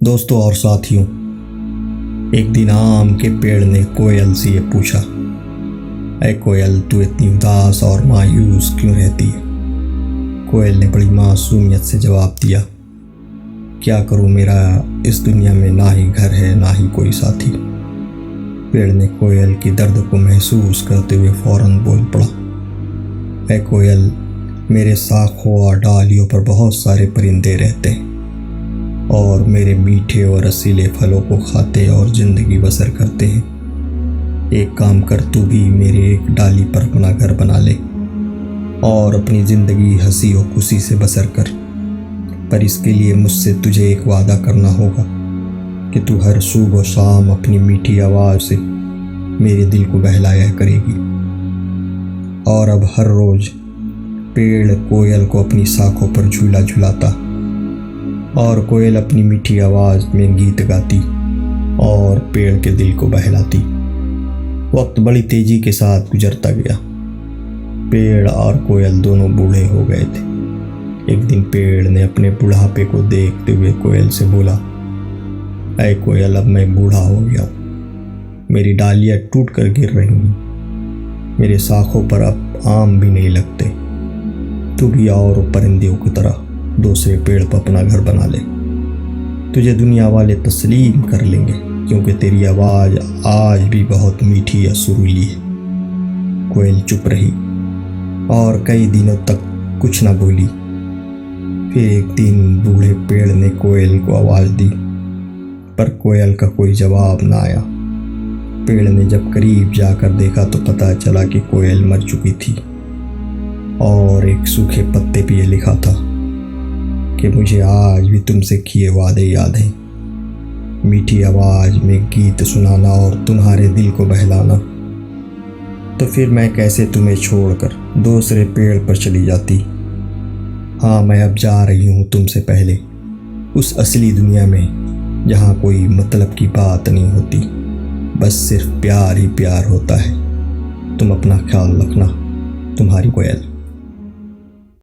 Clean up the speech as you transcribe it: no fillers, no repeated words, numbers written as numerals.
दोस्तों और साथियों, एक दिन आम के पेड़ ने कोयल से ये पूछा, ऐ कोयल, तू इतनी उदास और मायूस क्यों रहती है। कोयल ने बड़ी मासूमियत से जवाब दिया, क्या करूं, मेरा इस दुनिया में ना ही घर है ना ही कोई साथी। पेड़ ने कोयल की दर्द को महसूस करते हुए फौरन बोल पड़ा, ऐ कोयल, मेरे शाखों और डालियों पर बहुत सारे परिंदे रहते हैं और मेरे मीठे और रसीले फलों को खाते और जिंदगी बसर करते हैं। एक काम कर, तू भी मेरे एक डाली पर अपना घर बना ले और अपनी ज़िंदगी हंसी और खुशी से बसर कर। पर इसके लिए मुझसे तुझे एक वादा करना होगा कि तू हर सुबह और शाम अपनी मीठी आवाज़ से मेरे दिल को बहलाया करेगी। और अब हर रोज़ पेड़ कोयल को अपनी शाखों पर झूला झुलाता और कोयल अपनी मीठी आवाज़ में गीत गाती और पेड़ के दिल को बहलाती। वक्त बड़ी तेजी के साथ गुजरता गया। पेड़ और कोयल दोनों बूढ़े हो गए थे। एक दिन पेड़ ने अपने बुढ़ापे को देखते हुए कोयल से बोला, ऐ कोयल, अब मैं बूढ़ा हो गया हूँ, मेरी डालियाँ टूट कर गिर रही हैं, मेरे शाखों पर अब आम भी नहीं लगते। तू भी और परिंदों की तरह दूसरे पेड़ पर अपना घर बना ले, तुझे दुनिया वाले तस्लीम कर लेंगे, क्योंकि तेरी आवाज़ आज भी बहुत मीठी या सुरीली है। कोयल चुप रही और कई दिनों तक कुछ न बोली। फिर एक दिन बूढ़े पेड़ ने कोयल को आवाज़ दी, पर कोयल का कोई जवाब न आया। पेड़ ने जब करीब जाकर देखा तो पता चला कि कोयल मर चुकी थी और एक सूखे पत्ते पे ये लिखा था कि मुझे आज भी तुमसे किए वादे याद हैं, मीठी आवाज़ में गीत सुनाना और तुम्हारे दिल को बहलाना। तो फिर मैं कैसे तुम्हें छोड़कर दूसरे पेड़ पर चली जाती। हाँ, मैं अब जा रही हूँ तुमसे पहले उस असली दुनिया में जहाँ कोई मतलब की बात नहीं होती, बस सिर्फ प्यार ही प्यार होता है। तुम अपना ख्याल रखना, तुम्हारी कोयल।